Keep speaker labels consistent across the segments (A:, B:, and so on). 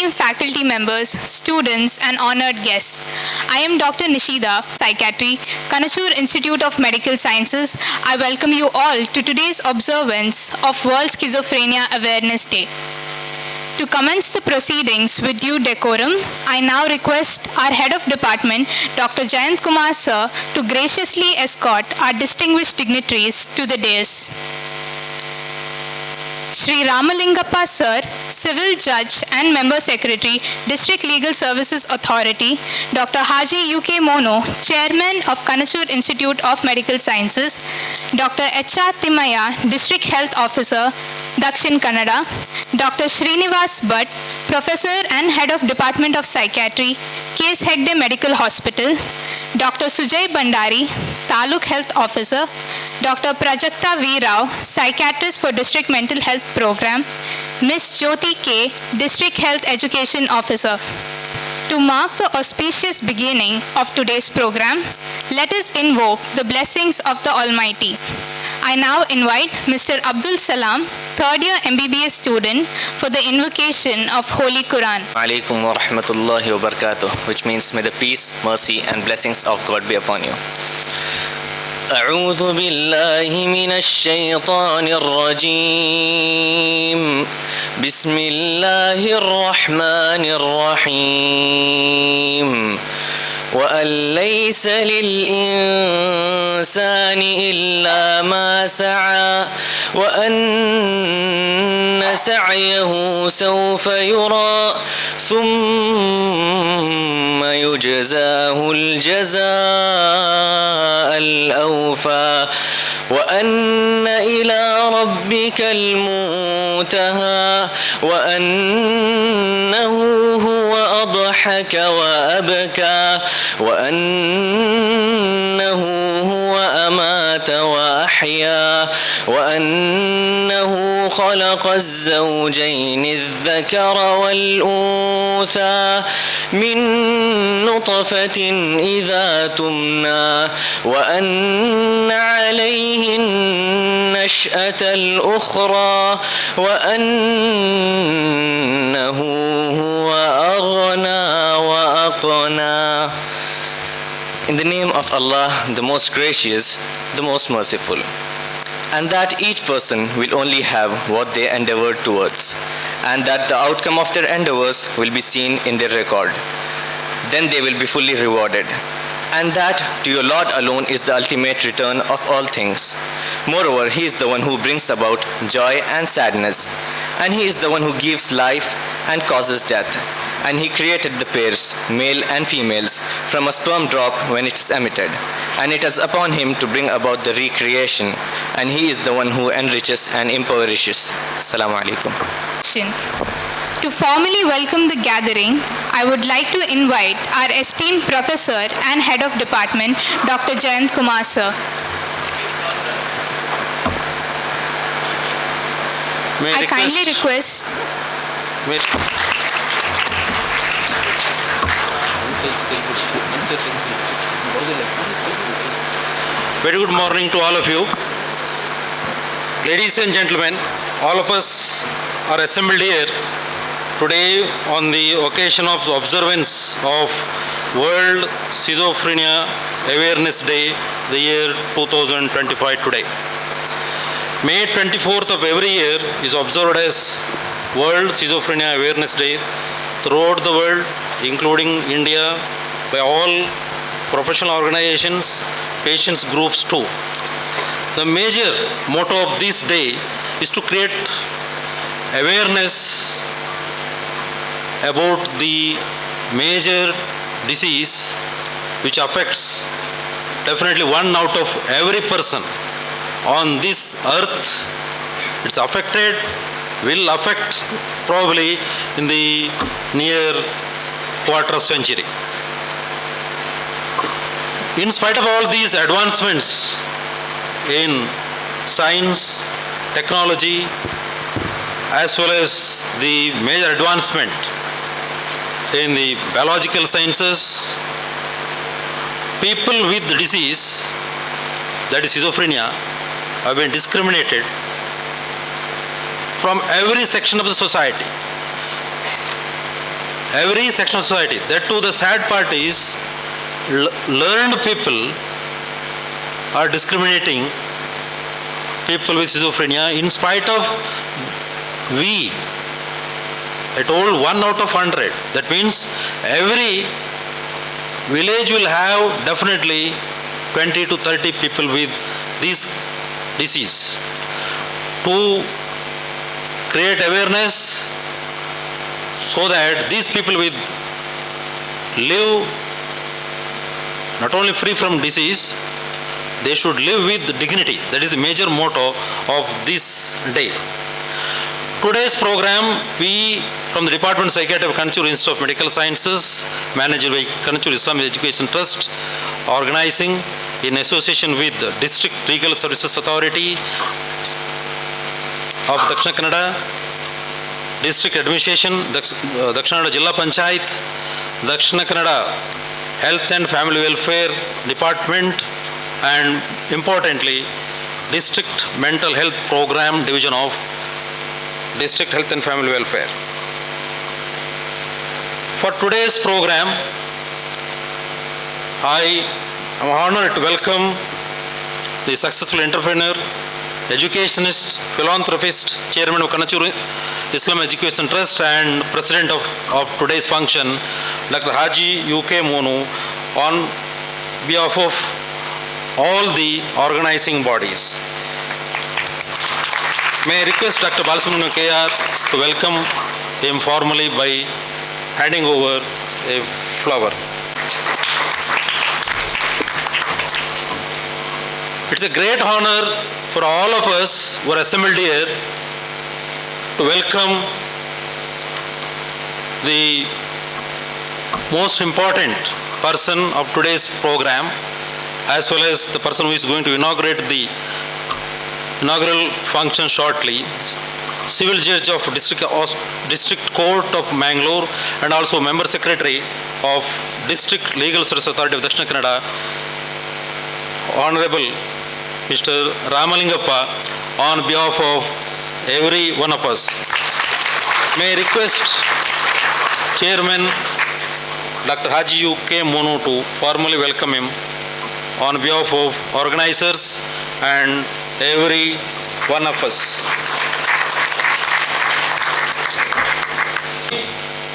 A: esteemed faculty members, students, and honored guests. I am Dr. Nishida, Psychiatry, KANACHUR Institute of Medical Sciences. I welcome you all to today's observance of World Schizophrenia Awareness Day. To commence the proceedings with due decorum, I now request our Head of Department, Dr. Jayant Kumar Sir, to graciously escort our distinguished dignitaries to the dais. Shri Ramalingappa Sir, Civil Judge and Member Secretary, District Legal Services Authority, Dr. Haji UK Mono, Chairman of KANACHUR Institute of Medical Sciences, Dr. H.R. Timaya, District Health Officer, Dakshin Kannada, Dr. Srinivas Bhatt, Professor and Head of Department of Psychiatry, K.S. Hegde Medical Hospital, Dr. Sujay Bandari, Taluk Health Officer, Dr. Prajakta V. Rao, Psychiatrist for District Mental Health Program, Ms. Jyoti K., District Health Education Officer. To mark the auspicious beginning of today's program, let us invoke the blessings of the Almighty. I now invite Mr. Abdul Salam, third year MBBS student, for the invocation of Holy Quran.
B: Alaikum wa rahmatullahi wa barakatuh, which means may the peace, mercy and blessings of God be upon you. أعوذ بالله من الشيطان الرجيم بسم الله الرحمن الرحيم وأن ليس للإنسان إلا ما سعى وأن سعيه سوف يرى ثم يجزاه الجزاء الأوفى وأن إلى ربك المنتهى وأنه هو أضحك وأبكى وأنه هو أمات وأحيا وأنه خلق الزوجين الذكر والأنثى من نطفة إذا تمنى وأن عليه النشأة الأخرى وأنه هو أغنى وأقنى. In the name of Allah, the most gracious, the most merciful. And that each person will only have what they endeavored towards, and that the outcome of their endeavors will be seen in their record. Then they will be fully rewarded. And that to your Lord alone is the ultimate return of all things. Moreover, He is the one who brings about joy and sadness, and He is the one who gives life and causes death. And He created the pairs, male and females, from a sperm drop when it is emitted. And it is upon Him to bring about the recreation, and He is the one who enriches and impoverishes. Assalamu alaikum.
A: To formally welcome the gathering, I would like to invite our esteemed Professor and Head of Department, Dr. Jayant Kumar Sir. I kindly request...
C: Very good morning to all of you. Ladies and gentlemen, all of us are assembled here today on the occasion of the observance of World Schizophrenia Awareness Day, the year 2025 today. May 24th of every year is observed as World Schizophrenia Awareness Day throughout the world, including India, by all professional organizations, patients groups too. The major motto of this day is to create awareness about the major disease which affects definitely one out of every person on this earth. It's affected, will affect probably in the near quarter of century. In spite of all these advancements in science, technology, as well as the major advancement in the biological sciences, people with the disease, that is schizophrenia, have been discriminated from every section of the society. every section of society. That too, the sad part is learned people are discriminating people with schizophrenia in spite of we. I told 1 out of 100. That means every village will have definitely 20 to 30 people with this disease. To create awareness so that these people will live not only free from disease, they should live with dignity. That is the major motto of this day. Today's program, we from the Department of Psychiatry of KANACHUR Institute of Medical Sciences, managed by KANACHUR Islamic Education Trust, organizing in association with the District Legal Services Authority of Dakshina Kannada, District Administration, Dakshina Kannada Jilla Panchayat, Dakshina Kannada Health and Family Welfare Department, and importantly, District Mental Health Program Division of District Health and Family Welfare. For today's program, I am honored to welcome the successful entrepreneur, educationist, philanthropist, chairman of KANACHUR Islamic Education Trust and president of today's function, Dr. Haji UK Monu, on behalf of all the organizing bodies. May I request Dr. Balasubramanian KR to welcome him formally by handing over a flower. It's a great honor for all of us who are assembled here to welcome the most important person of today's program, as well as the person who is going to inaugurate the inaugural function shortly, Civil Judge of District Court of Mangalore and also Member Secretary of District Legal Service Authority of Dakshina Kannada, Honorable Mr. Ramalingappa, on behalf of every one of us. May I request Chairman Dr. Haji UK Monu to formally welcome him on behalf of organizers and every one of us.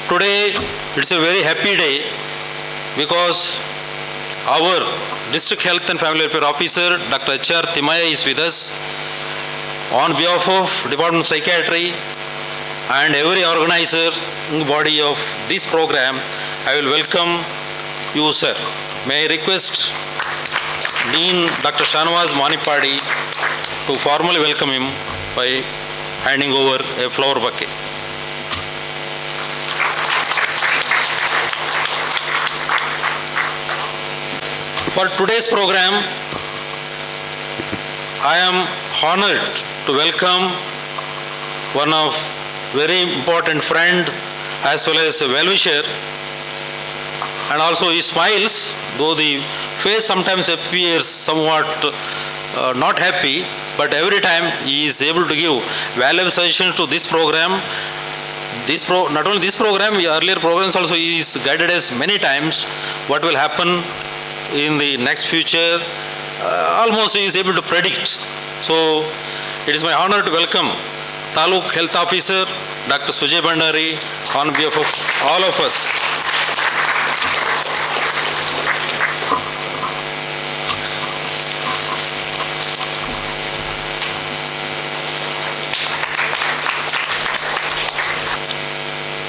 C: Today it's a very happy day because our District Health and Family Welfare Officer Dr. H.R. Timaya is with us. On behalf of Department of Psychiatry and every organizer body of this program, I will welcome you, sir. May I request Dean Dr. Shahnawaz Manipadi to formally welcome him by handing over a flower bouquet. For today's program, I am honored to welcome one of very important friend as well as a well-wisher, and also he smiles, though the face sometimes appears somewhat not happy, but every time he is able to give valuable suggestions to this program. Not only this program, earlier programs also he is guided us many times what will happen in the next future. Almost he is able to predict. So it is my honor to welcome Taluk Health Officer Dr. Sujay Bandari on behalf of all of us.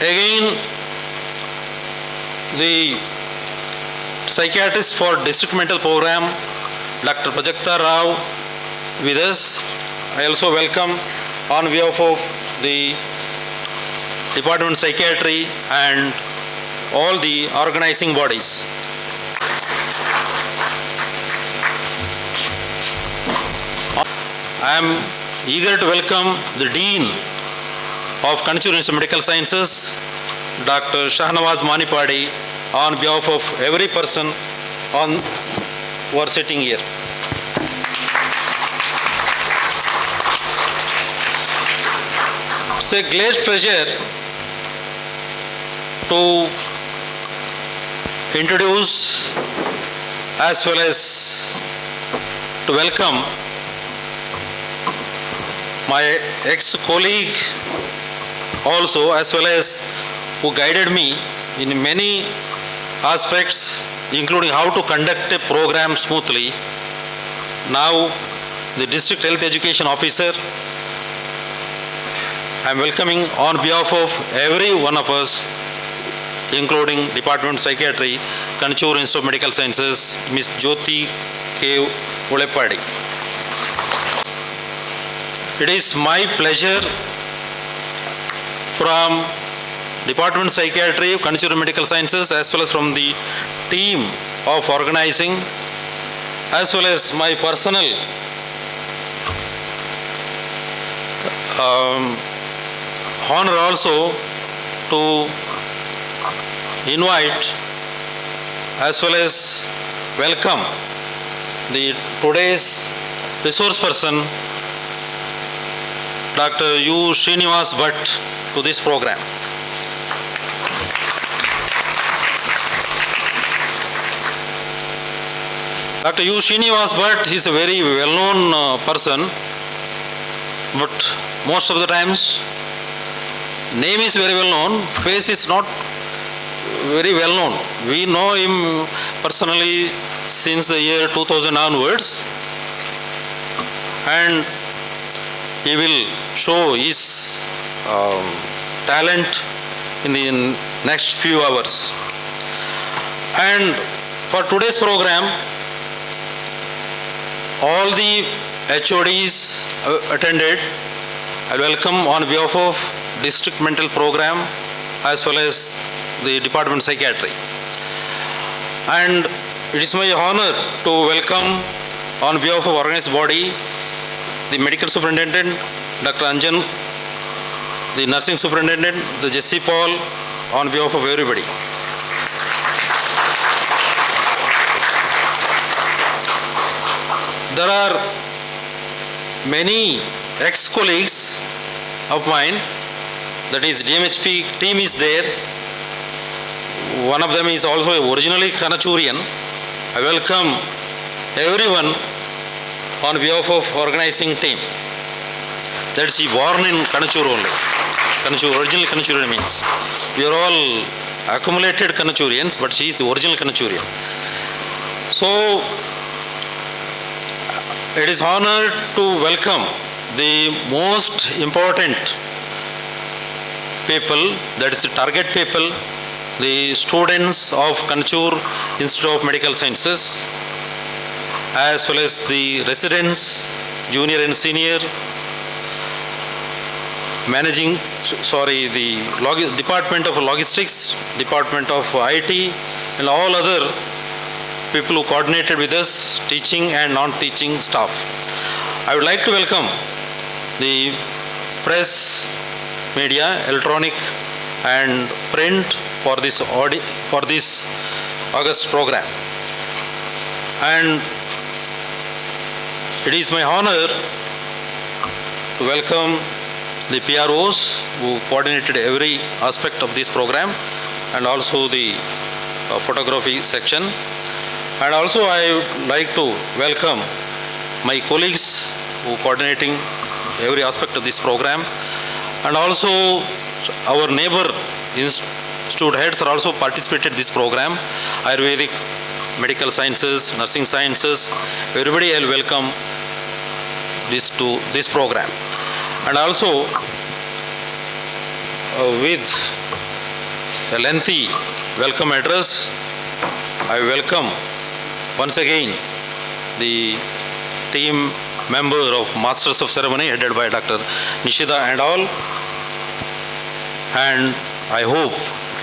C: Again, the psychiatrist for District Mental Program, Dr. Prajakta Rao, with us. I also welcome on behalf of the Department of Psychiatry and all the organizing bodies. I am eager to welcome the Dean of KANACHUR Institute of Medical Sciences, Dr. Shahnawaz Manipadi, on behalf of every person who are sitting here. It's a great pleasure to introduce as well as to welcome my ex-colleague also, as well as who guided me in many aspects, including how to conduct a program smoothly. Now, the District Health Education Officer, I am welcoming on behalf of every one of us, including Department of Psychiatry, Kanachur Institute of Medical Sciences, Ms. Jyoti K. Ulepadi. It is my pleasure from Department of Psychiatry, Kanachur Medical Sciences, as well as from the team of organizing, as well as my personal honor also to invite as well as welcome the today's resource person, Dr. U. Srinivas Bhatt, to this program. Dr. U. Srinivas Bhatt is a very well-known person, but most of the times name is very well known, face is not very well known. We know him personally since the year 2000 onwards, and he will show his talent in the next few hours. And for today's program, all the HODs attended. I welcome on behalf of District Mental Program as well as the Department of Psychiatry. And it is my honor to welcome on behalf of organized body the Medical Superintendent, Dr. Anjan, the Nursing Superintendent, the Jesse Paul, on behalf of everybody. There are many ex-colleagues of mine, that is DMHP team is there. One of them is also originally Kanachurian. I welcome everyone on behalf of organizing team. That is born in Kanachur only. Kanachur, originally Kanachurian means. We are all accumulated Kanachurians, but she is the original Kanachurian. So, it is honor to welcome the most important people, that is the target people, the students of Kanachur Institute of Medical Sciences, as well as the residents, junior and senior, the Department of Logistics, Department of IT, and all other people who coordinated with us, teaching and non-teaching staff. I would like to welcome the press, media, electronic and print for this August program. And it is my honor to welcome the PROs who coordinated every aspect of this program, and also the photography section. And also I would like to welcome my colleagues who coordinating every aspect of this program, and also our neighbor institute heads are also participated in this program, Ayurvedic, Medical Sciences, Nursing Sciences, everybody I will welcome to this program. And also with a lengthy welcome address, I welcome once again the team member of Masters of Ceremony headed by Dr. Nishida and all, and I hope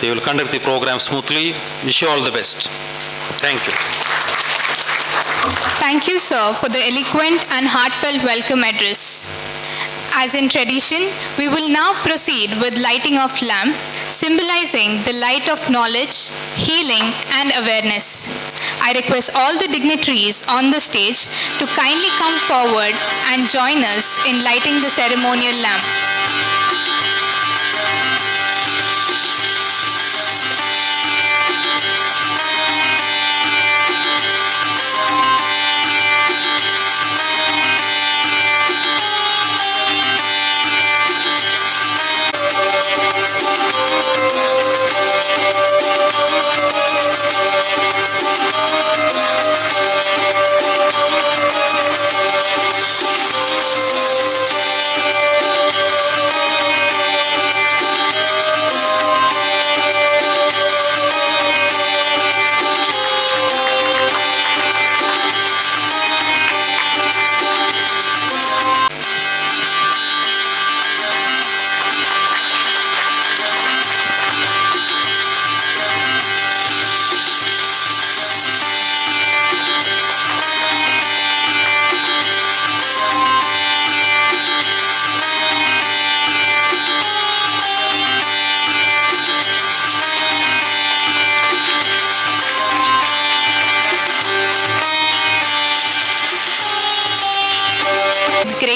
C: they will conduct the program smoothly. Wish you all the best. Thank you.
A: Thank you, sir, for the eloquent and heartfelt welcome address. As in tradition, we will now proceed with lighting of lamp, symbolizing the light of knowledge, healing, and awareness. I request all the dignitaries on the stage to kindly come forward and join us in lighting the ceremonial lamp.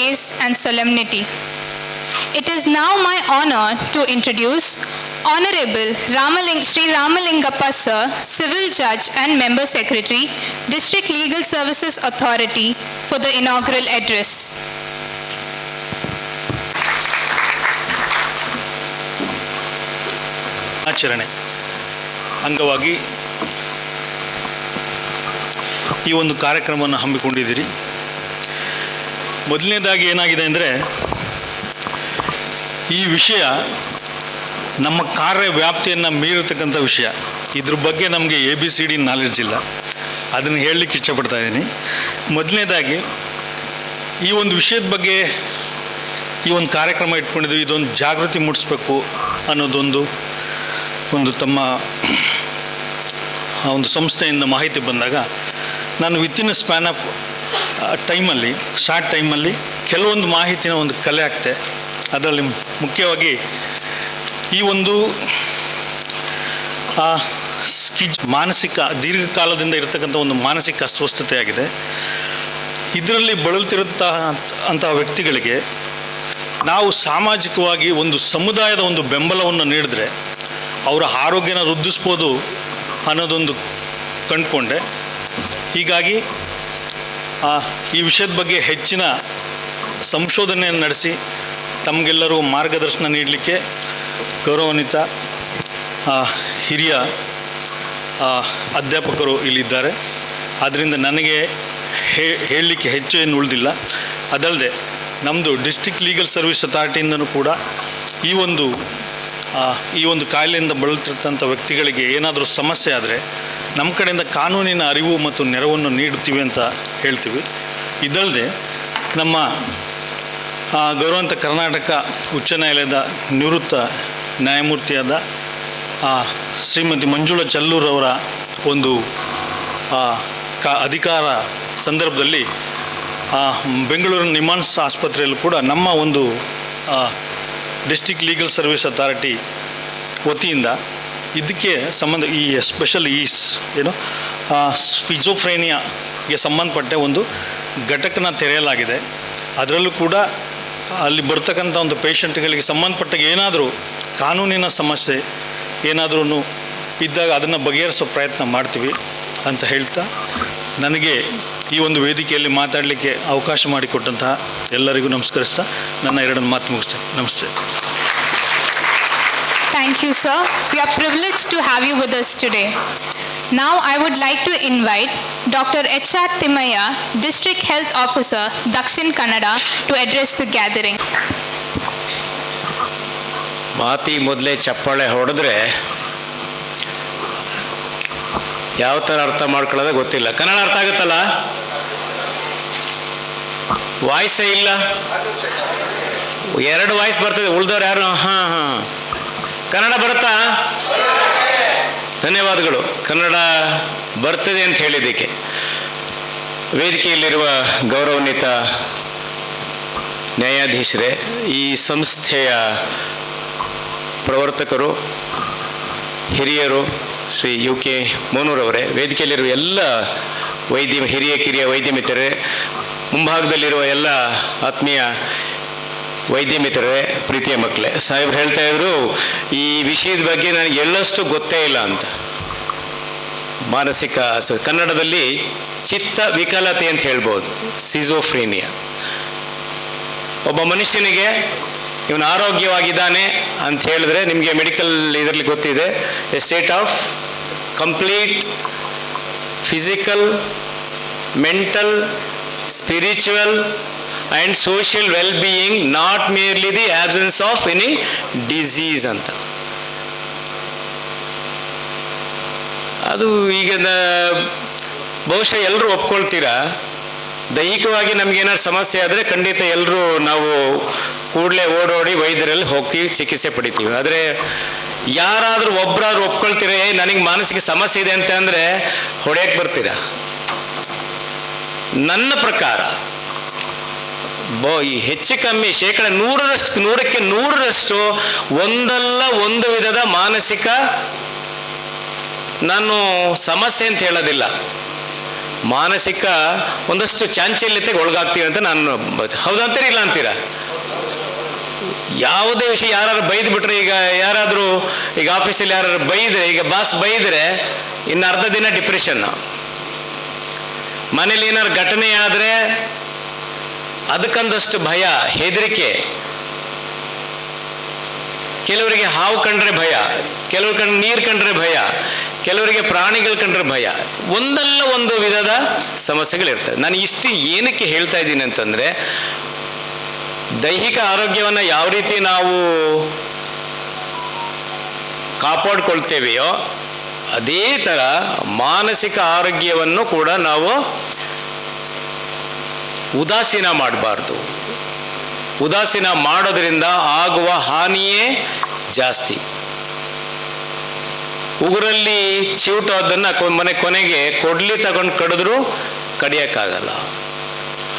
A: grace and solemnity. It is now my honor to introduce Honorable Sri Ramalingappa Sir, Civil Judge and Member Secretary, District Legal Services Authority, for the inaugural address.
D: ಆಚರಣೆ ಅಂಗವಾಗಿ ಈ ಒಂದು ಕಾರ್ಯಕ್ರಮವನ್ನು ಹಮ್ಮಿಕೊಂಡಿದ್ದೀರಿ. ಮೊದಲನೇದಾಗಿ ಏನಾಗಿದೆ ಅಂದರೆ, ಈ ವಿಷಯ ನಮ್ಮ ಕಾರ್ಯ ವ್ಯಾಪ್ತಿಯನ್ನು ಮೀರತಕ್ಕಂಥ ವಿಷಯ. ಇದ್ರ ಬಗ್ಗೆ ನಮಗೆ ABCD ನಾಲೆಡ್ಜ್ ಇಲ್ಲ. ಅದನ್ನು ಹೇಳಲಿಕ್ಕೆ ಇಷ್ಟಪಡ್ತಾ ಇದ್ದೀನಿ. ಮೊದಲನೇದಾಗಿ ಈ ಒಂದು ವಿಷಯದ ಬಗ್ಗೆ ಈ ಒಂದು ಕಾರ್ಯಕ್ರಮ ಇಟ್ಕೊಂಡಿದ್ದೀವಿ. ಇದೊಂದು ಜಾಗೃತಿ ಮೂಡಿಸ್ಬೇಕು ಅನ್ನೋದೊಂದು ತಮ್ಮ ಒಂದು ಸಂಸ್ಥೆಯಿಂದ ಮಾಹಿತಿ ಬಂದಾಗ ನಾನು ವಿತಿನ್ ಸ್ಪ್ಯಾನ್ ಆಫ್ ಟೈಮಲ್ಲಿ, ಶಾರ್ಟ್ ಟೈಮಲ್ಲಿ ಕೆಲವೊಂದು ಮಾಹಿತಿನ ಒಂದು ಕಲೆ ಆಗ್ತೆ. ಅದರಲ್ಲಿ ಮುಖ್ಯವಾಗಿ ಈ ಒಂದು ಮಾನಸಿಕ ದೀರ್ಘಕಾಲದಿಂದ ಇರತಕ್ಕಂಥ ಒಂದು ಮಾನಸಿಕ ಅಸ್ವಸ್ಥತೆ ಆಗಿದೆ. ಇದರಲ್ಲಿ ಬಳಲ್ತಿರುವಂತಹ ವ್ಯಕ್ತಿಗಳಿಗೆ ನಾವು ಸಾಮಾಜಿಕವಾಗಿ ಒಂದು ಸಮುದಾಯದ ಒಂದು ಬೆಂಬಲವನ್ನು ನೀಡಿದ್ರೆ ಅವರ ಆರೋಗ್ಯನ ವೃದ್ಧಿಸ್ಬೋದು ಅನ್ನೋದೊಂದು ಕಂಡುಕೊಂಡೆ. ಹೀಗಾಗಿ ಈ ವಿಷಯದ ಬಗ್ಗೆ ಹೆಚ್ಚಿನ ಸಂಶೋಧನೆಯನ್ನು ನಡೆಸಿ ತಮಗೆಲ್ಲರೂ ಮಾರ್ಗದರ್ಶನ ನೀಡಲಿಕ್ಕೆ ಗೌರವಾನ್ವಿತ ಹಿರಿಯ ಅಧ್ಯಾಪಕರು ಇಲ್ಲಿದ್ದಾರೆ. ಆದ್ದರಿಂದ ನನಗೆ ಹೇಳಲಿಕ್ಕೆ ಹೆಚ್ಚು ಏನು ಉಳಿದಿಲ್ಲ. ಅದಲ್ಲದೆ ನಮ್ಮದು ಡಿಸ್ಟ್ರಿಕ್ಟ್ ಲೀಗಲ್ ಸರ್ವಿಸ್ ಅಥಾರಿಟಿಯಿಂದನೂ ಕೂಡ ಈ ಒಂದು ಕಾಯಿಲೆಯಿಂದ ಬಳಲ್ತಿರ್ತಂಥ ವ್ಯಕ್ತಿಗಳಿಗೆ ಏನಾದರೂ ಸಮಸ್ಯೆ ಆದರೆ ನಮ್ಮ ಕಡೆಯಿಂದ ಕಾನೂನಿನ ಅರಿವು ಮತ್ತು ನೆರವನ್ನು ನೀಡುತ್ತೀವಿ ಅಂತ ಹೇಳ್ತೀವಿ. ಇದಲ್ಲದೆ ನಮ್ಮ ಗೌರವಾನ್ವಿತ ಕರ್ನಾಟಕ ಉಚ್ಚ ನ್ಯಾಯಾಲಯದ ನಿವೃತ್ತ ನ್ಯಾಯಮೂರ್ತಿಯಾದ ಶ್ರೀಮತಿ ಮಂಜುಳಾ ಚಲ್ಲೂರವರ ಒಂದು ಅಧಿಕಾರ ಸಂದರ್ಭದಲ್ಲಿ ಬೆಂಗಳೂರಿನ ನಿಮಾನ್ಸ್ ಆಸ್ಪತ್ರೆಯಲ್ಲೂ ಕೂಡ ನಮ್ಮ ಒಂದು ಡಿಸ್ಟ್ರಿಕ್ಟ್ ಲೀಗಲ್ ಸರ್ವಿಸ್ ಅಥಾರಿಟಿ ವತಿಯಿಂದ ಇದಕ್ಕೆ ಈ ಎಸ್ಪೆಷಲ್ ಸ್ಕಿಜೋಫ್ರೇನಿಯಾಗೆ ಸಂಬಂಧಪಟ್ಟ ಒಂದು ಘಟಕನ ತೆರೆಯಲಾಗಿದೆ. ಅದರಲ್ಲೂ ಕೂಡ ಅಲ್ಲಿ ಬರ್ತಕ್ಕಂಥ ಒಂದು ಪೇಷಂಟ್ಗಳಿಗೆ ಸಂಬಂಧಪಟ್ಟಾಗ ಏನಾದರೂ ಕಾನೂನಿನ ಸಮಸ್ಯೆ ಏನಾದರೂ ಇದ್ದಾಗ ಅದನ್ನು ಬಗೆಹರಿಸೋ ಪ್ರಯತ್ನ ಮಾಡ್ತೀವಿ ಅಂತ ಹೇಳ್ತಾ, ನನಗೆ ಈ ಒಂದು ವೇದಿಕೆಯಲ್ಲಿ ಮಾತಾಡಲಿಕ್ಕೆ ಅವಕಾಶ ಮಾಡಿಕೊಟ್ಟಂತಹ ಎಲ್ಲರಿಗೂ ನಮಸ್ಕರಿಸ್ತಾ ನನ್ನ ಎರಡನ್ನು ಮಾತು ಮುಗಿಸ್ತೇನೆ. ನಮಸ್ತೆ.
A: Thank you, sir. We are privileged to have you with us today. Now I would like to invite Dr. H.R. Timaya, District Health Officer, Dakshin Kannada, to address the gathering.
E: ಮಾತಿ ಮೊದಲೇ ಚಪ್ಪಾಳೆ ಹೊಡೆದ್ರೆ ಯಾವ ಥರ ಅರ್ಥ ಮಾಡ್ಕೊಳ್ಳೋದೇ ಗೊತ್ತಿಲ್ಲ. ಕನ್ನಡ ಅರ್ಥ ಆಗುತ್ತಲ್ಲ? ವಾಯ್ಸೇ ಇಲ್ಲ, 2 ವಾಯ್ಸ್ ಬರ್ತದೆ, ಉಳ್ದವ್ರು ಯಾರು? ಕನ್ನಡ ಬರುತ್ತಾ? ಧನ್ಯವಾದಗಳು. ಕನ್ನಡ ಬರ್ತದೆ ಅಂತ ಹೇಳಿದ್ದಕ್ಕೆ. ವೇದಿಕೆಯಲ್ಲಿರುವ ಗೌರವಾನ್ವಿತ ನ್ಯಾಯಾಧೀಶರೇ, ಈ ಸಂಸ್ಥೆಯ ಪ್ರವರ್ತಕರು, ಹಿರಿಯರು, ಶ್ರೀ UK ಮೋನೂರವರೇ, ವೇದಿಕೆಯಲ್ಲಿರುವ ಎಲ್ಲ ಕಿರಿಯ ವೈದ್ಯ ಮಿತ್ರರೇ, ಮುಂಭಾಗದಲ್ಲಿರುವ ಎಲ್ಲ ಆತ್ಮೀಯ ವೈದ್ಯ ಮಿತ್ರರೇ, ಪ್ರೀತಿಯ ಮಕ್ಕಳೇ, ಸಾಹೇಬ್ರು ಹೇಳ್ತಾ ಇದ್ರು ಈ ವಿಷಯದ ಬಗ್ಗೆ ನನಗೆ ಎಳ್ಳಷ್ಟು ಗೊತ್ತೇ ಇಲ್ಲ ಅಂತ. ಮಾನಸಿಕ ಕನ್ನಡದಲ್ಲಿ ಚಿತ್ತ ವಿಕಲತೆ ಅಂತ ಹೇಳ್ಬೋದು, ಸಿಜೋಫ್ರೇನಿಯಾ. ಒಬ್ಬ ಮನುಷ್ಯನಿಗೆ ಇವನು ಆರೋಗ್ಯವಾಗಿದ್ದಾನೆ ಅಂತ ಹೇಳಿದ್ರೆ ನಿಮಗೆ ಮೆಡಿಕಲ್ ಇದರಲ್ಲಿ ಗೊತ್ತಿದೆ, A state of complete physical, mental, spiritual and social well-being, not merely the absence of any disease ಅಂತ. ಅದು ಈಗ ಬಹುಶಃ ಎಲ್ಲರೂ ಒಪ್ಕೊಳ್ತೀರಾ. ದೈಹಿಕವಾಗಿ ನಮಗೇನಾದ್ರು ಸಮಸ್ಯೆ ಆದರೆ ಖಂಡಿತ ಎಲ್ಲರೂ ನಾವು ಕೂಡಲೇ ಓಡೋಡಿ ವೈದ್ಯರಲ್ಲಿ ಹೋಗ್ತೀವಿ, ಚಿಕಿತ್ಸೆ ಪಡಿತೀವಿ. ಆದರೆ ಯಾರಾದರೂ ಒಬ್ಬರಾದ್ರೂ ಒಪ್ಕೊಳ್ತೀರ ನನಗೆ ಮಾನಸಿಕ ಸಮಸ್ಯೆ ಇದೆ ಅಂತ ಅಂದರೆ ಹೊಡೆಯಕ್ಕೆ ಬರ್ತೀರಾ? ನನ್ನ ಪ್ರಕಾರ ಹೆಚ್ಚು ಕಮ್ಮಿ 100% 100% ಒಂದಲ್ಲ ಒಂದು ವಿಧದ ಮಾನಸಿಕ, ನಾನು ಸಮಸ್ಯೆ ಅಂತ ಹೇಳೋದಿಲ್ಲ, ಮಾನಸಿಕ ಒಂದಷ್ಟು ಚಾಂಚಲ್ಯತೆಗೆ ಒಳಗಾಗ್ತೀವಿ ಅಂತ ನಾನು ಹೌದಂತೀರಿ ಇಲ್ಲ ಅಂತೀರಾ? ಯಾವುದೇ ವಿಷಯ ಯಾರು ಬೈದು ಬಿಟ್ರೆ, ಈಗ ಯಾರಾದರೂ ಈಗ ಆಫೀಸಲ್ಲಿ ಯಾರು ಬೈದರೆ, ಈಗ ಬಾಸ್ ಬೈದರೆ ಇನ್ನು ಅರ್ಧ ದಿನ ಡಿಪ್ರೆಷನ್ನು. ಮನೇಲಿ ಏನಾದ್ರು ಘಟನೆ ಆದರೆ ಅದಕ್ಕೊಂದಷ್ಟು ಭಯ, ಹೆದರಿಕೆ. ಕೆಲವರಿಗೆ ಹಾವು ಕಂಡ್ರೆ ಭಯ, ಕೆಲವ್ರ ನೀರು ಕಂಡ್ರೆ ಭಯ, ಕೆಲವರಿಗೆ ಪ್ರಾಣಿಗಳು ಕಂಡ್ರೆ ಭಯ. ಒಂದಲ್ಲ ಒಂದು ವಿಧದ ಸಮಸ್ಯೆಗಳಿರ್ತವೆ. ನಾನು ಇಷ್ಟು ಏನಕ್ಕೆ ಹೇಳ್ತಾ ಇದ್ದೀನಿ ಅಂತಂದರೆ, ದೈಹಿಕ ಆರೋಗ್ಯವನ್ನು ಯಾವ ರೀತಿ ನಾವು ಕಾಪಾಡ್ಕೊಳ್ತೇವೆಯೋ ಅದೇ ಥರ ಮಾನಸಿಕ ಆರೋಗ್ಯವನ್ನು ಕೂಡ ನಾವು ಉದಾಸೀನ ಮಾಡಬಾರ್ದು. ಉದಾಸೀನ ಮಾಡೋದ್ರಿಂದ ಆಗುವ ಹಾನಿಯೇ ಜಾಸ್ತಿ. ಉಗುರಲ್ಲಿ ಚಿವುಟೋದನ್ನು ಕೊನೆಗೆ ಕೊಡ್ಲಿ ತಗೊಂಡು ಕಡಿದ್ರೂ ಕಡಿಯೋಕ್ಕಾಗಲ್ಲ.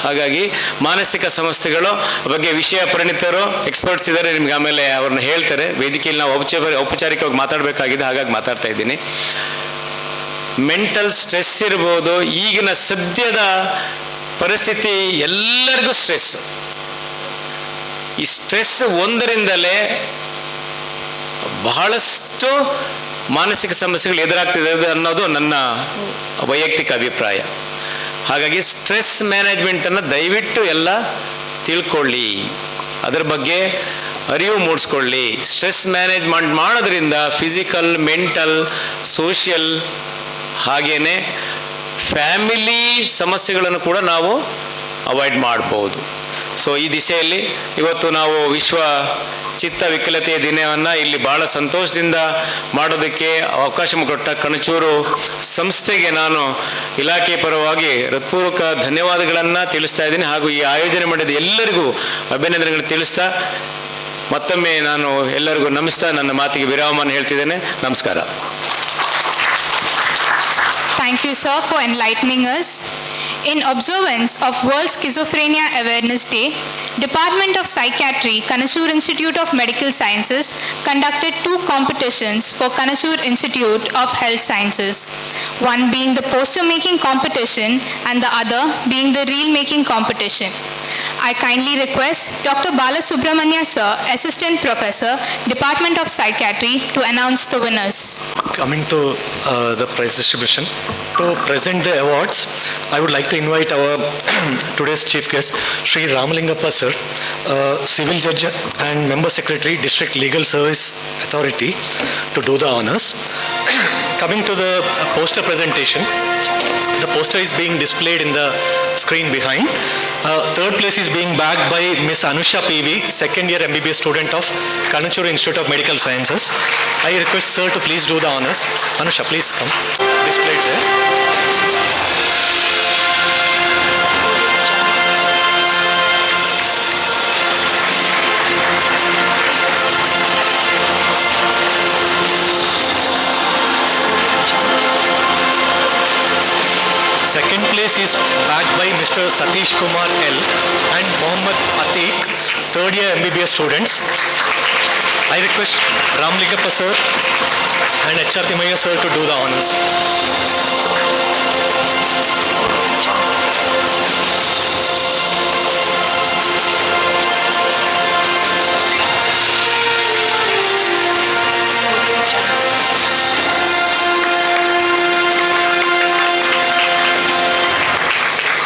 E: ಹಾಗಾಗಿ ಮಾನಸಿಕ ಸಮಸ್ಯೆಗಳು ಬಗ್ಗೆ ವಿಷಯ ಪರಿಣಿತರು, ಎಕ್ಸ್ಪರ್ಟ್ಸ್ ಇದ್ದಾರೆ, ನಿಮ್ಗೆ ಆಮೇಲೆ ಅವ್ರನ್ನ ಹೇಳ್ತಾರೆ. ವೇದಿಕೆಯಲ್ಲಿ ನಾವು ಔಪಚಾರಿಕವಾಗಿ ಮಾತಾಡಬೇಕಾಗಿದೆ, ಹಾಗಾಗಿ ಮಾತಾಡ್ತಾ ಇದ್ದೀನಿ. ಮೆಂಟಲ್ ಸ್ಟ್ರೆಸ್ ಇರ್ಬೋದು. ಈಗಿನ ಸದ್ಯದ ಪರಿಸ್ಥಿತಿ ಎಲ್ಲರಿಗೂ ಸ್ಟ್ರೆಸ್. ಈ ಸ್ಟ್ರೆಸ್ ಒಂದರಿಂದಲೇ ಬಹಳಷ್ಟು ಮಾನಸಿಕ ಸಮಸ್ಯೆಗಳು ಎದುರಾಗ್ತಿದೆ ಅನ್ನೋದು ನನ್ನ ವೈಯಕ್ತಿಕ ಅಭಿಪ್ರಾಯ. ಹಾಗಾಗಿ ಸ್ಟ್ರೆಸ್ ಮ್ಯಾನೇಜ್ಮೆಂಟನ್ನು ದಯವಿಟ್ಟು ಎಲ್ಲ ತಿಳ್ಕೊಳ್ಳಿ, ಅದರ ಬಗ್ಗೆ ಅರಿವು ಮೂಡಿಸ್ಕೊಳ್ಳಿ. ಸ್ಟ್ರೆಸ್ ಮ್ಯಾನೇಜ್ಮೆಂಟ್ ಮಾಡೋದ್ರಿಂದ ಫಿಸಿಕಲ್, ಮೆಂಟಲ್, ಸೋಷಿಯಲ್ ಹಾಗೇನೆ ಫ್ಯಾಮಿಲಿ ಸಮಸ್ಯೆಗಳನ್ನು ಕೂಡ ನಾವು ಅವಾಯ್ಡ್ ಮಾಡ್ಬೋದು. ಸೊ ಈ ದಿಸೆಯಲ್ಲಿ ಇವತ್ತು ನಾವು ವಿಶ್ವ ಚಿತ್ತ ವಿಕಲತೆಯ ದಿನವನ್ನು ಇಲ್ಲಿ ಭಾಳ ಸಂತೋಷದಿಂದ ಮಾಡೋದಕ್ಕೆ ಅವಕಾಶ ಕೊಟ್ಟ ಕಣಚೂರು ಸಂಸ್ಥೆಗೆ ನಾನು ಇಲಾಖೆ ಪರವಾಗಿ ಹೃತ್ಪೂರ್ವಕ ಧನ್ಯವಾದಗಳನ್ನು ತಿಳಿಸ್ತಾ ಇದ್ದೀನಿ. ಹಾಗೂ ಈ ಆಯೋಜನೆ ಮಾಡಿದ ಎಲ್ಲರಿಗೂ ಅಭಿನಂದನೆಗಳು ತಿಳಿಸ್ತಾ ಮತ್ತೊಮ್ಮೆ ನಾನು ಎಲ್ಲರಿಗೂ ನಮಿಸ್ತಾ ನನ್ನ ಮಾತಿಗೆ ವಿರಾಮವನ್ನು ಹೇಳ್ತಿದ್ದೇನೆ. ನಮಸ್ಕಾರ.
A: Thank you, sir, for enlightening us. In observance of World Schizophrenia Awareness Day, Department of Psychiatry, Kanachur Institute of Medical Sciences conducted 2 competitions for Kanachur Institute of Health Sciences, one being the poster making competition and the other being the reel making competition. I kindly request Dr. Balasubramanya sir, Assistant Professor, Department of Psychiatry, to announce the winners.
F: Coming to the prize distribution, to present the awards, I would like to invite our today's chief guest, Sri Ramalingappa sir, Civil Judge and Member Secretary, District Legal Service Authority, to do the honors. Coming to the poster presentation, the poster is being displayed in the screen behind. Third place is being bagged by Miss Anusha PV, second year MBBS student of KANACHURU Institute of Medical Sciences. I request sir to please do the honors. Anusha, please come. Displayed there. Second place is bagged by Mr. Satish Kumar L and Mohammad Atiq, third year MBBS students. I request Ramalingappa sir and HR Timaya sir to do the honors.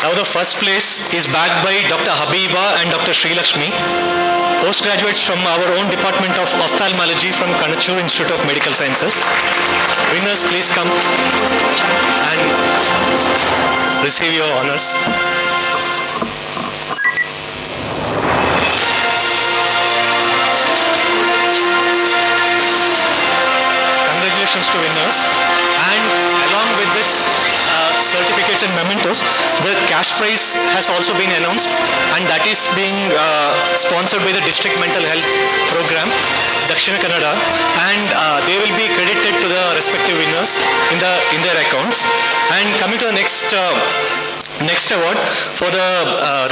F: Now the first place is bagged by Dr. Habiba and Dr. Sri Lakshmi, postgraduates from our own Department of Ophthalmology from KANACHURU Institute of Medical Sciences. Winners, please come and receive your honors. Congratulations to winners. And along with this certificates and mementos, the cash prize has also been announced, and that is being sponsored by the District Mental Health Program, Dakshina Kannada, and they will be credited to the respective winners in their accounts. And coming to the next award for the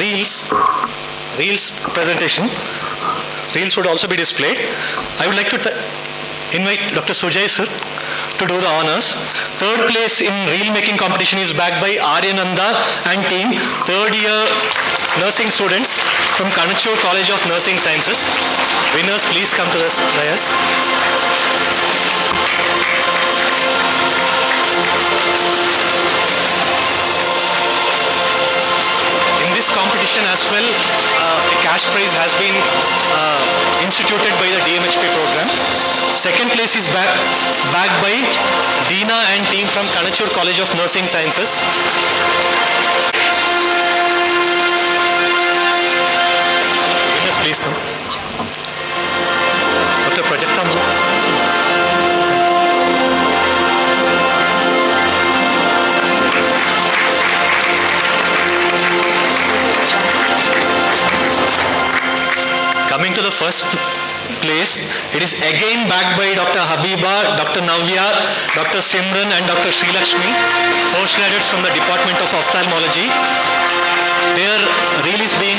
F: reels presentation. Reels would also be displayed. I would like to invite Dr. Sujay sir to do the honors. Third place in reel making competition is bagged by Aryananda and team, third year nursing students from Kanachur College of Nursing Sciences. Winners, please come to the dais. In this competition as well, a cash prize has been instituted by the DMHP program. Second place is bagged by Deena and team from Kanachur College of Nursing Sciences. Winners, please come. Dr. Prajakta. Coming to the first place, it is again backed by Dr. Habiba, Dr. Navya, Dr. Simran and Dr. Sri Lakshmi, postgraduates from the Department of Ophthalmology. Their reel is being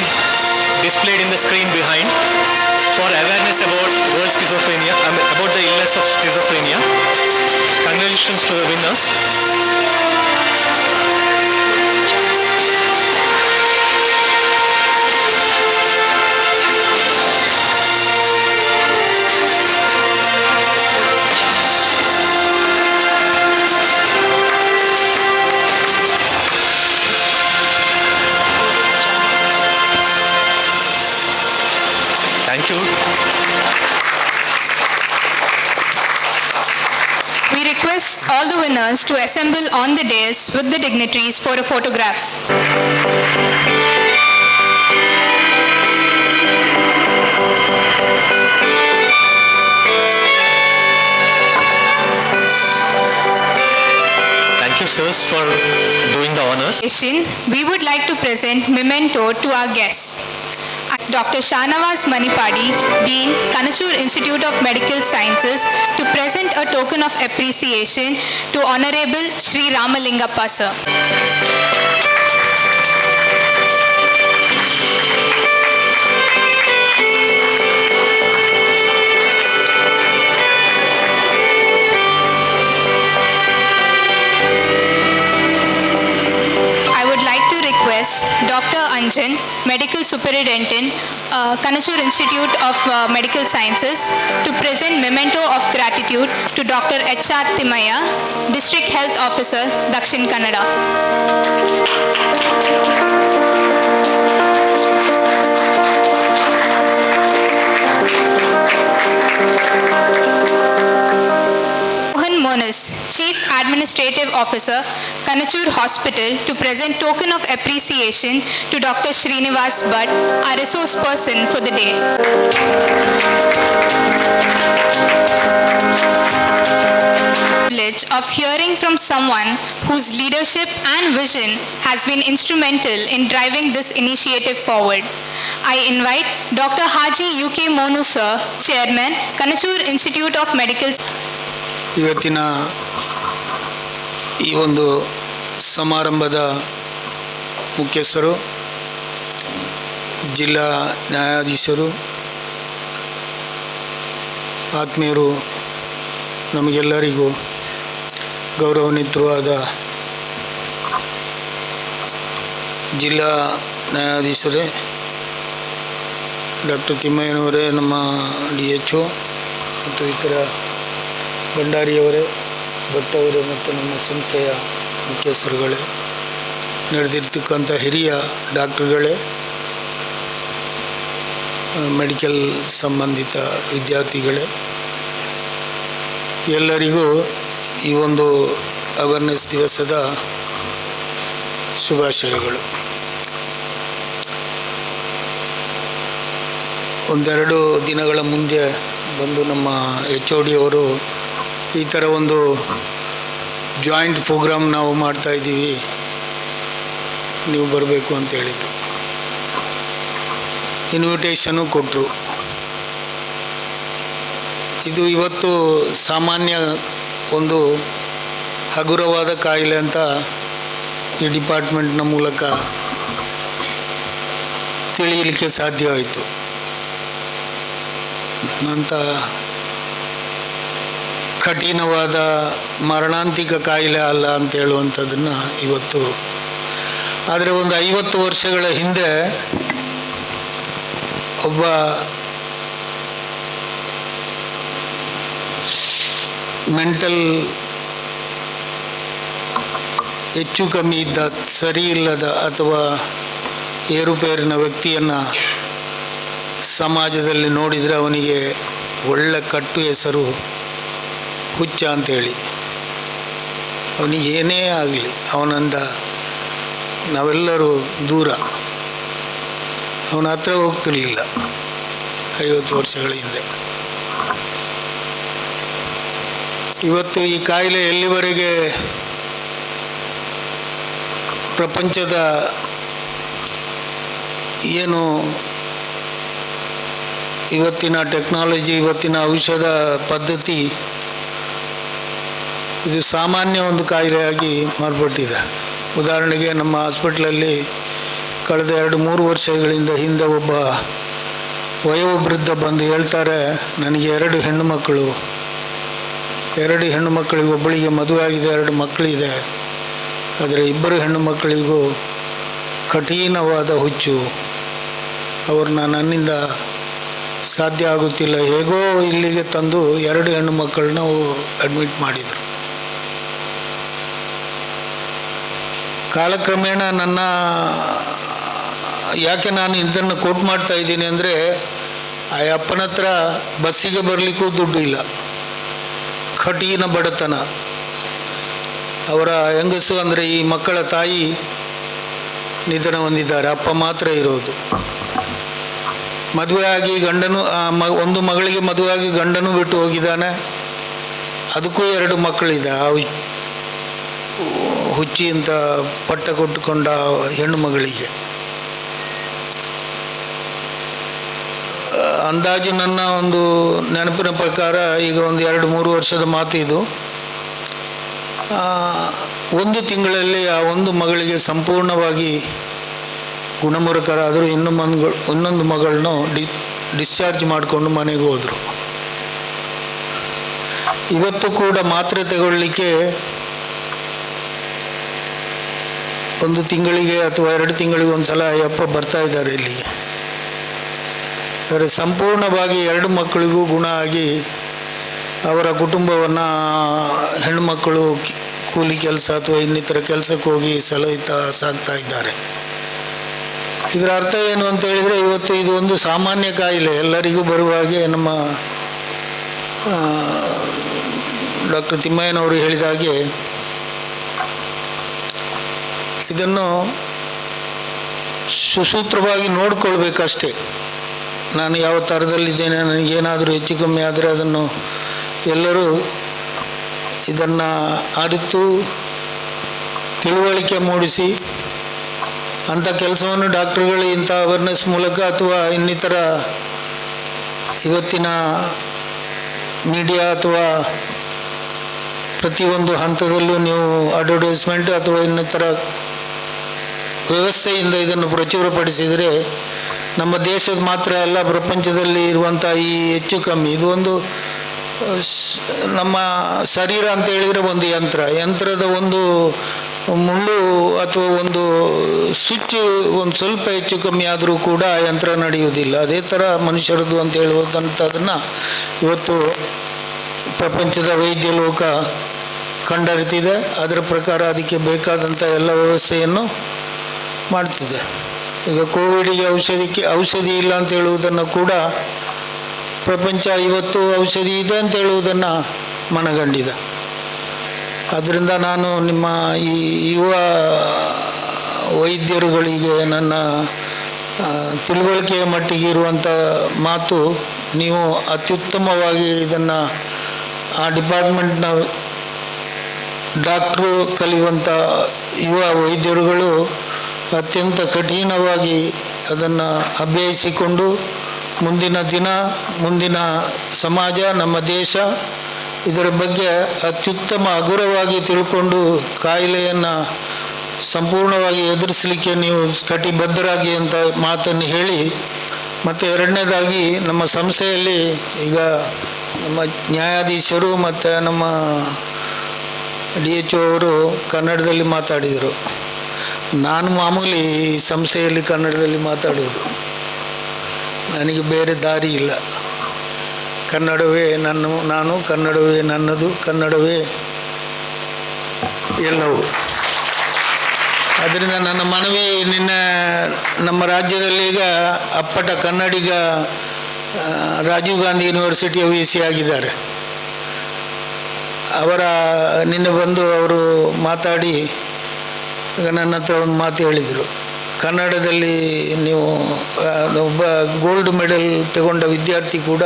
F: displayed in the screen behind for awareness about world schizophrenia, about the illness of schizophrenia. Congratulations to the winners. Thank you.
A: We request all the winners to assemble on the dais with the dignitaries for a photograph.
F: Thank you, sirs, for doing the honors.
A: We would like to present memento to our guests. Dr. Shanawaz Manipadi, Dean, Kanachur Institute of Medical Sciences, to present a token of appreciation to Honorable Sri Ramalingappa sir. Dr. Anjan, Medical Superintendent, Kanachur Institute of Medical Sciences, to present memento of gratitude to Dr. H.R. Timaya, District Health Officer, Dakshin Kannada. Monas, Chief Administrative Officer, Kanachur Hospital, to present token of appreciation to Dr. Srinivas Bhatt, our resource person for the day. Privilege of hearing from someone whose leadership and vision has been instrumental in driving this initiative forward. I invite Dr. Haji UK Monu sir, Chairman, Kanachur Institute of Medical
G: ಇವತ್ತಿನ ಈ ಒಂದು ಸಮಾರಂಭದ ಮುಖ್ಯಸ್ಥರು, ಜಿಲ್ಲಾ ನ್ಯಾಯಾಧೀಶರು, ಆತ್ಮೀಯರು, ನಮಗೆಲ್ಲರಿಗೂ ಗೌರವಾನ್ವಿತರೂ ಆದ ಜಿಲ್ಲಾ ನ್ಯಾಯಾಧೀಶರೇ, ಡಾಕ್ಟರ್ ತಿಮ್ಮಯ್ಯನವರೇ, ನಮ್ಮ DHO ಮತ್ತು ಇತರ ಭಂಡಾರಿಯವರೇ, ಭಟ್ಟವರೇ ಮತ್ತು ನಮ್ಮ ಸಂಸ್ಥೆಯ ಮುಖ್ಯಸ್ಥರುಗಳೇ, ನಡೆದಿರ್ತಕ್ಕಂಥ ಹಿರಿಯ ಡಾಕ್ಟರ್ಗಳೇ, ಮೆಡಿಕಲ್ ಸಂಬಂಧಿತ ವಿದ್ಯಾರ್ಥಿಗಳೇ, ಎಲ್ಲರಿಗೂ ಈ ಒಂದು ಅವೇರ್ನೆಸ್ ದಿವಸದ ಶುಭಾಶಯಗಳು. ಒಂದೆರಡು ದಿನಗಳ ಮುಂದೆ ಬಂದು ನಮ್ಮ HOD ಅವರು ಈ ಥರ ಒಂದು ಜಾಯಿಂಟ್ ಪ್ರೋಗ್ರಾಮ್ ನಾವು ಮಾಡ್ತಾಯಿದ್ದೀವಿ, ನೀವು ಬರಬೇಕು ಅಂತ ಹೇಳಿದರು. ಇನ್ವಿಟೇಷನು ಕೊಟ್ಟರು. ಇದು ಇವತ್ತು ಸಾಮಾನ್ಯ ಒಂದು ಹಗುರವಾದ ಕಾಯಿಲೆ ಅಂತ ಈ ಡಿಪಾರ್ಟ್ಮೆಂಟ್ನ ಮೂಲಕ ತಿಳಿಯಲಿಕ್ಕೆ ಸಾಧ್ಯವಾಯಿತು. ಕಠಿಣವಾದ ಮರಣಾಂತಿಕ ಕಾಯಿಲೆ ಅಲ್ಲ ಅಂತ ಹೇಳುವಂಥದ್ದನ್ನು ಇವತ್ತು. ಆದರೆ ಒಂದು 50 ವರ್ಷಗಳ ಹಿಂದೆ ಒಬ್ಬ ಮೆಂಟಲ್ ಹೆಚ್ಚು ಕಮ್ಮಿ ಇದ್ದ, ಸರಿ ಇಲ್ಲದ ಅಥವಾ ಏರುಪೇರಿನ ವ್ಯಕ್ತಿಯನ್ನು ಸಮಾಜದಲ್ಲಿ ನೋಡಿದರೆ ಅವನಿಗೆ ಒಳ್ಳೆ ಕಟ್ಟು ಹೆಸರು ಹುಚ್ಚ ಅಂತೇಳಿ. ಅವನಿಗೆ ಏನೇ ಆಗಲಿ ಅವನಿಂದ ನಾವೆಲ್ಲರೂ ದೂರ, ಅವನ ಹತ್ರ ಹೋಗ್ತಿರ್ಲಿಲ್ಲ 50 ವರ್ಷಗಳ ಹಿಂದೆ. ಇವತ್ತು ಈ ಕಾಯಿಲೆ ಎಲ್ಲಿವರೆಗೆ ಪ್ರಪಂಚದ ಏನು ಇವತ್ತಿನ ಟೆಕ್ನಾಲಜಿ, ಇವತ್ತಿನ ಔಷಧ ಪದ್ಧತಿ, ಇದು ಸಾಮಾನ್ಯ ಒಂದು ಕಾಯಿಲೆಯಾಗಿ ಮಾರ್ಪಟ್ಟಿದೆ. ಉದಾಹರಣೆಗೆ ನಮ್ಮ ಹಾಸ್ಪಿಟ್ಲಲ್ಲಿ ಕಳೆದ 2-3 ವರ್ಷಗಳಿಂದ ಹಿಂದೆ ಒಬ್ಬ ವಯೋವೃದ್ಧ ಬಂದು ಹೇಳ್ತಾರೆ, ನನಗೆ 2 ಹೆಣ್ಣು ಮಕ್ಕಳು, 2 ಹೆಣ್ಣು ಮಕ್ಕಳಿಗೆ ಒಬ್ಬಳಿಗೆ ಮದುವೆ ಆಗಿದೆ, 2 ಮಕ್ಕಳಿದೆ. ಆದರೆ 2 ಹೆಣ್ಣು ಮಕ್ಕಳಿಗೂ ಕಠಿಣವಾದ ಹುಚ್ಚು. ಅವ್ರನ್ನ ನನ್ನಿಂದ ಸಾಧ್ಯ ಆಗುತ್ತಿಲ್ಲ, ಹೇಗೋ ಇಲ್ಲಿಗೆ ತಂದು 2 ಹೆಣ್ಣು ಮಕ್ಕಳನ್ನ ಅಡ್ಮಿಟ್ ಮಾಡಿದರು. ಕಾಲಕ್ರಮೇಣ ಯಾಕೆ ನಾನು ಇದನ್ನು ಕೋಟ್ ಮಾಡ್ತಾ ಇದ್ದೀನಿ ಅಂದರೆ, ಆ ಅಪ್ಪನ ಹತ್ರ ಬಸ್ಸಿಗೆ ಬರಲಿಕ್ಕೂ ದುಡ್ಡು ಇಲ್ಲ, ಕಠಿಣ ಬಡತನ. ಅವರ ಹೆಂಗಸು ಅಂದರೆ ಈ ಮಕ್ಕಳ ತಾಯಿ ನಿಧನ ಹೊಂದಿದ್ದಾರೆ, ಅಪ್ಪ ಮಾತ್ರ ಇರೋದು. ಮದುವೆಯಾಗಿ ಗಂಡನು ಒಂದು ಮಗಳಿಗೆ ಮದುವೆಯಾಗಿ ಗಂಡನೂ ಬಿಟ್ಟು ಹೋಗಿದ್ದಾನೆ, ಅದಕ್ಕೂ 2 ಮಕ್ಕಳಿದೆ. ಆ ಹುಚ್ಚಿ ಅಂತ ಪಟ್ಟ ಕೊಟ್ಟುಕೊಂಡ ಹೆಣ್ಣು ಮಗಳಿಗೆ. ಅಂದಾಜು ನನ್ನ ಒಂದು ನೆನಪಿನ ಪ್ರಕಾರ ಈಗ ಒಂದು 2-3 ವರ್ಷದ ಮಾತು ಇದು. 1 ತಿಂಗಳಲ್ಲಿ ಆ ಒಂದು ಮಗಳಿಗೆ ಸಂಪೂರ್ಣವಾಗಿ ಗುಣಮುಖರಾದರು. ಇನ್ನೊಂದು ಮಗಳನ್ನು ಡಿಸ್ಚಾರ್ಜ್ ಮಾಡಿಕೊಂಡು ಮನೆಗೆ ಹೋದರು. ಇವತ್ತು ಕೂಡ ಮಾತ್ರೆ ತಗೊಳ್ಳಿಕ್ಕೆ 1 ತಿಂಗಳಿಗೆ ಅಥವಾ 2 ತಿಂಗಳಿಗೆ ಒಂದು ಸಲ ಅಯ್ಯಪ್ಪ ಬರ್ತಾ ಇದ್ದಾರೆ ಇಲ್ಲಿಗೆ. ಆದರೆ ಸಂಪೂರ್ಣವಾಗಿ 2 ಮಕ್ಕಳಿಗೂ ಗುಣ ಆಗಿ ಅವರ ಕುಟುಂಬವನ್ನು ಹೆಣ್ಣುಮಕ್ಕಳು ಕೂಲಿ ಕೆಲಸ ಅಥವಾ ಇನ್ನಿತರ ಕೆಲಸಕ್ಕೆ ಹೋಗಿ ಸಾಗ್ತಾ ಇದ್ದಾರೆ. ಇದರ ಅರ್ಥ ಏನು ಅಂತ ಹೇಳಿದರೆ, ಇವತ್ತು ಇದು ಒಂದು ಸಾಮಾನ್ಯ ಕಾಯಿಲೆ, ಎಲ್ಲರಿಗೂ ಬರುವ ಹಾಗೆ. ನಮ್ಮ ಡಾಕ್ಟರ್ ತಿಮ್ಮಯ್ಯನವರು ಹೇಳಿದ ಹಾಗೆ ಇದನ್ನು ಸುಸೂತ್ರವಾಗಿ ನೋಡಿಕೊಳ್ಬೇಕಷ್ಟೇ. ನಾನು ಯಾವ ಥರದಲ್ಲಿದ್ದೇನೆ, ನನಗೇನಾದರೂ ಹೆಚ್ಚು ಕಮ್ಮಿ ಆದರೆ ಅದನ್ನು ಎಲ್ಲರೂ ಇದನ್ನು ಅರಿತು ತಿಳುವಳಿಕೆ ಮೂಡಿಸಿ ಅಂಥ ಕೆಲಸವನ್ನು ಡಾಕ್ಟರ್ಗಳು ಇಂಥ ಅವೇರ್ನೆಸ್ ಮೂಲಕ ಅಥವಾ ಇನ್ನಿತರ ಇವತ್ತಿನ ಮೀಡಿಯಾ ಅಥವಾ ಪ್ರತಿಯೊಂದು ಹಂತದಲ್ಲೂ ನೀವು ಅಡ್ವರ್ಟೈಸ್ಮೆಂಟ್ ಅಥವಾ ಇನ್ನಿತರ ವ್ಯವಸ್ಥೆಯಿಂದ ಇದನ್ನು ಪ್ರಚುರಪಡಿಸಿದರೆ ನಮ್ಮ ದೇಶದ ಮಾತ್ರ ಅಲ್ಲ, ಪ್ರಪಂಚದಲ್ಲಿ ಇರುವಂಥ ಈ ಹೆಚ್ಚು ಕಮ್ಮಿ ಇದು ಒಂದು ನಮ್ಮ ಶರೀರ ಅಂತ ಹೇಳಿದರೆ ಒಂದು ಯಂತ್ರದ ಒಂದು ಮುಳ್ಳು ಅಥವಾ ಒಂದು ಸ್ವಿಚ್ ಒಂದು ಸ್ವಲ್ಪ ಹೆಚ್ಚು ಕಮ್ಮಿ ಆದರೂ ಕೂಡ ಯಂತ್ರ ನಡೆಯುವುದಿಲ್ಲ. ಅದೇ ಥರ ಮನುಷ್ಯರದ್ದು ಅಂತ ಹೇಳುವಂಥದ್ದನ್ನು ಇವತ್ತು ಪ್ರಪಂಚದ ವೈದ್ಯ ಲೋಕ ಕಂಡರಿತಿದೆ. ಅದರ ಪ್ರಕಾರ ಅದಕ್ಕೆ ಬೇಕಾದಂಥ ಎಲ್ಲ ವ್ಯವಸ್ಥೆಯನ್ನು ಮಾಡ್ತಿದೆ. ಈಗ ಕೋವಿಡಿಗೆ ಔಷಧಿ ಇಲ್ಲ ಅಂತ ಹೇಳುವುದನ್ನು ಕೂಡ ಪ್ರಪಂಚ ಇವತ್ತು ಔಷಧಿ ಇದೆ ಅಂತ ಹೇಳುವುದನ್ನು ಮನಗಂಡಿದೆ. ಆದ್ದರಿಂದ ನಾನು ನಿಮ್ಮ ಈ ಯುವ ವೈದ್ಯರುಗಳಿಗೆ ನನ್ನ ತಿಳುವಳಿಕೆಯ ಮಟ್ಟಿಗೆ ಇರುವಂಥ ಮಾತು, ನೀವು ಅತ್ಯುತ್ತಮವಾಗಿ ಇದನ್ನು ಆ ಡಿಪಾರ್ಟ್ಮೆಂಟ್ನ ಡಾಕ್ಟ್ರು ಕಲಿಯುವಂಥ ಯುವ ವೈದ್ಯರುಗಳು ಅತ್ಯಂತ ಕಠಿಣವಾಗಿ ಅದನ್ನು ಅಭ್ಯಸಿಕೊಂಡು ಮುಂದಿನ ಸಮಾಜ, ನಮ್ಮ ದೇಶ ಇದರ ಬಗ್ಗೆ ಅತ್ಯುತ್ತಮ ಹಗುರವಾಗಿ ತಿಳ್ಕೊಂಡು ಕಾಯಿಲೆಯನ್ನು ಸಂಪೂರ್ಣವಾಗಿ ಎದುರಿಸಲಿಕ್ಕೆ ನೀವು ಕಟಿಬದ್ಧರಾಗಿ ಅಂತ ಮಾತನ್ನು ಹೇಳಿ, ಮತ್ತು ಎರಡನೇದಾಗಿ ನಮ್ಮ ಸಂಸ್ಥೆಯಲ್ಲಿ ಈಗ ನಮ್ಮ ನ್ಯಾಯಾಧೀಶರು ಮತ್ತು ನಮ್ಮ DHO ಅವರು ಕನ್ನಡದಲ್ಲಿ ಮಾತಾಡಿದರು. ನಾನು ಮಾಮೂಲಿ ಸಂಸ್ಥೆಯಲ್ಲಿ ಕನ್ನಡದಲ್ಲಿ ಮಾತಾಡುವುದು, ನನಗೆ ಬೇರೆ ದಾರಿ ಇಲ್ಲ. ಕನ್ನಡವೇ ನಾನು, ಕನ್ನಡವೇ ನನ್ನದು, ಕನ್ನಡವೇ ಎಲ್ಲವೂ. ಅದರಿಂದ ನನ್ನ ಮನವಿ, ನಮ್ಮ ರಾಜ್ಯದಲ್ಲಿ ಈಗ ಅಪ್ಪಟ ಕನ್ನಡಿಗ ರಾಜೀವ್ ಗಾಂಧಿ ಯೂನಿವರ್ಸಿಟಿಯ VC ಆಗಿದ್ದಾರೆ. ನಿನ್ನೆ ಬಂದು ಅವರು ಮಾತಾಡಿ ನನ್ನ ಹತ್ರ ಒಂದು ಮಾತು ಹೇಳಿದರು. ಕನ್ನಡದಲ್ಲಿ ನೀವು ಒಬ್ಬ ಗೋಲ್ಡ್ ಮೆಡಲ್ ತಗೊಂಡ ವಿದ್ಯಾರ್ಥಿ ಕೂಡ,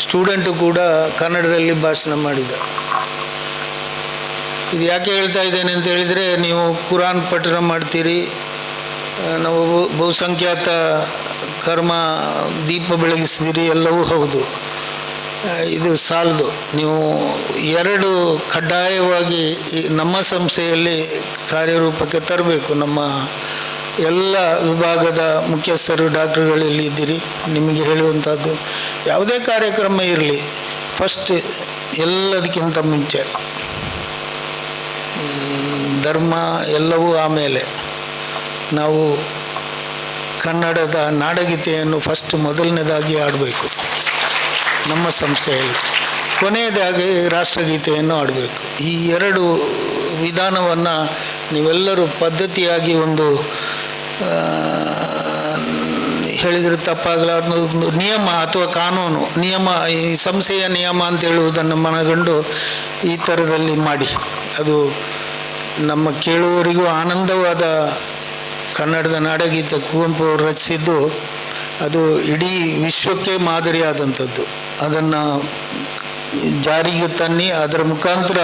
G: ಸ್ಟೂಡೆಂಟು ಕೂಡ ಕನ್ನಡದಲ್ಲಿ ಭಾಷಣ ಮಾಡಿದ. ಇದು ಯಾಕೆ ಹೇಳ್ತಾ ಇದ್ದೇನೆ ಅಂತ ಹೇಳಿದರೆ, ನೀವು ಕುರಾನ್ ಪಠಣ ಮಾಡ್ತೀರಿ, ನಾವು ಬಹುಸಂಖ್ಯಾತ ಕರ್ಮ ದೀಪ ಬೆಳಗಿಸ್ತೀರಿ, ಎಲ್ಲವೂ ಹೌದು. ಇದು ಸಾಲದು. ನೀವು 2 ಕಡ್ಡಾಯವಾಗಿ ನಮ್ಮ ಸಂಸ್ಥೆಯಲ್ಲಿ ಕಾರ್ಯರೂಪಕ್ಕೆ ತರಬೇಕು. ನಮ್ಮ ಎಲ್ಲ ವಿಭಾಗದ ಮುಖ್ಯಸ್ಥರು, ಡಾಕ್ಟರ್ಗಳಲ್ಲಿ ಇದ್ದೀರಿ. ನಿಮಗೆ ಹೇಳುವಂಥದ್ದು, ಯಾವುದೇ ಕಾರ್ಯಕ್ರಮ ಇರಲಿ, ಫಸ್ಟ್ ಎಲ್ಲದಕ್ಕಿಂತ ಮುಂಚೆ ಧರ್ಮ ಎಲ್ಲವೂ ಆಮೇಲೆ, ನಾವು ಕನ್ನಡದ ನಾಡಗೀತೆಯನ್ನು ಫಸ್ಟ್ ಮೊದಲನೇದಾಗಿ ಆಡಬೇಕು ನಮ್ಮ ಸಂಸ್ಥೆಯಲ್ಲಿ, ಕೊನೆಯದಾಗಿ ರಾಷ್ಟ್ರಗೀತೆಯನ್ನು ಆಡಬೇಕು. ಈ 2 ವಿಧಾನವನ್ನು ನೀವೆಲ್ಲರೂ ಪದ್ಧತಿಯಾಗಿ ಒಂದು ಹೇಳಿದರೆ ತಪ್ಪಾಗಲಾರ್ದು ಒಂದು ನಿಯಮ ಅಥವಾ ಕಾನೂನು ನಿಯಮ, ಈ ಸಂಸ್ಥೆಯ ನಿಯಮ ಅಂತ ಹೇಳುವುದನ್ನು ಮನಗಂಡು ಈ ಥರದಲ್ಲಿ ಮಾಡಿ. ಅದು ನಮ್ಮ ಕೇಳುವವರಿಗೂ ಆನಂದವಾದ ಕನ್ನಡದ ನಾಡಗೀತೆ ಕುವೆಂಪು ಅವರು ರಚಿಸಿದ್ದು, ಅದು ಇಡೀ ವಿಶ್ವಕ್ಕೆ ಮಾದರಿಯಾದಂಥದ್ದು. ಅದನ್ನು ಜಾರಿಗೆ ತನ್ನಿ, ಅದರ ಮುಖಾಂತರ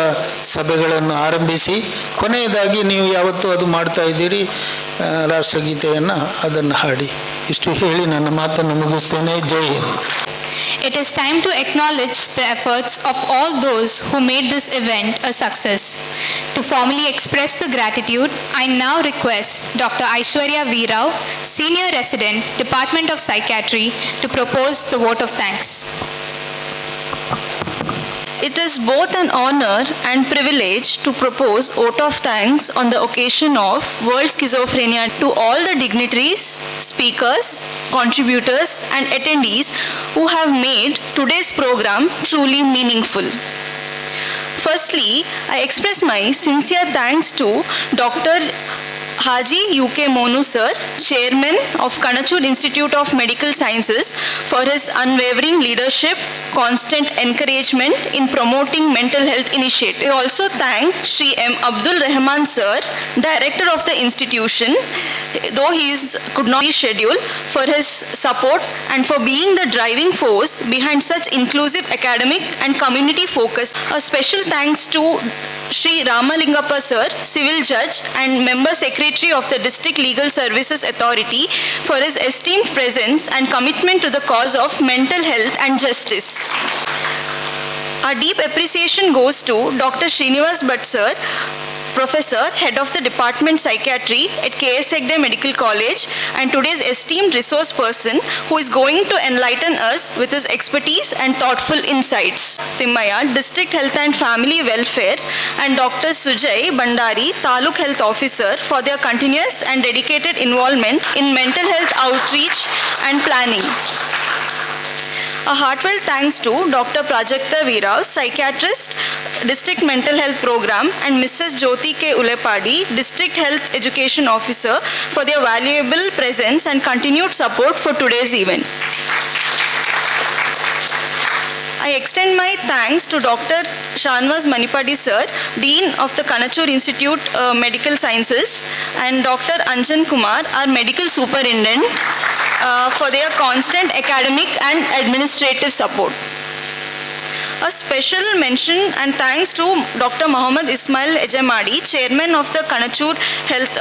G: ಸಭೆಗಳನ್ನು ಆರಂಭಿಸಿ, ಕೊನೆಯದಾಗಿ ನೀವು ಯಾವತ್ತೂ ಅದು ಮಾಡ್ತಾ ಇದ್ದೀರಿ, ರಾಷ್ಟ್ರಗೀತೆಯನ್ನು ಅದನ್ನು ಹಾಡಿ. ಇಷ್ಟು ಹೇಳಿ ನನ್ನ ಮಾತನ್ನು ಮುಗಿಸ್ತೇನೆ. ಜೈ Hind.
A: It is time to acknowledge the efforts of all those who made this event a success. To formally express the gratitude, I now request Dr. Aishwarya V. Rao, Senior Resident, Department of Psychiatry, to propose the vote of thanks.
H: It is both an honor and privilege to propose vote of thanks on the occasion of World Schizophrenia to all the dignitaries, speakers, contributors and attendees who have made today's program truly meaningful. Firstly, I express my sincere thanks to Dr. Haji UK Monu sir, Chairman of KANACHURINSTITUTE of Medical Sciences, for his unwavering leadership, constant encouragement in promoting mental health initiatives. I also thank Shri M. Abdul Rahman sir, Director of the institution, though he could not be scheduled, for his support and for being the driving force behind such inclusive academic and community focus. A special thanks to Shri Ramalingappa sir, Civil Judge and Member Secretary of the District Legal Services Authority, for his esteemed presence and commitment to the cause of mental health and justice. Our deep appreciation goes to Dr. Srinivas Bhatt sir, Professor, Head of the Department Psychiatry at KSEGDE Medical College, and today's esteemed resource person who is going to enlighten us with his expertise and thoughtful insights. Timmaya, District Health and Family Welfare, and Dr. Sujay Bandari, Taluk Health Officer, for their continuous and dedicated involvement in mental health outreach and planning. A heartfelt thanks to Dr. Prajakta Veerao, Psychiatrist, District Mental Health Program, and Mrs. Jyoti K. Ulepadi, District Health Education Officer, for their valuable presence and continued support for today's event. I extend my thanks to Dr. Shanvas Manipadi sir, Dean of the Kanachur Institute Medical Sciences, and Dr. Anjan Kumar, our Medical Superintendent, for their constant academic and administrative support. A special mention and thanks to Dr. Muhammad Ismail Ejemadi, Chairman of the Kanachur Health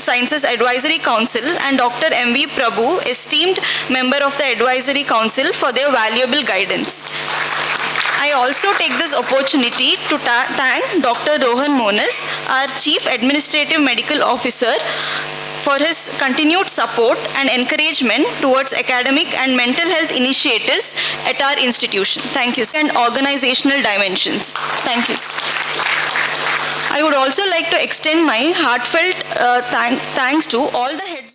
H: Sciences Advisory Council, and Dr. M.V. Prabhu, esteemed member of the Advisory Council, for their valuable guidance. I also take this opportunity to thank Dr. Rohan Monas, our Chief Administrative Medical Officer, for his continued support and encouragement towards academic and mental health initiatives at our institution. Thank you. And organizational dimensions. Thank you. I would also like to extend my heartfelt thanks to all the heads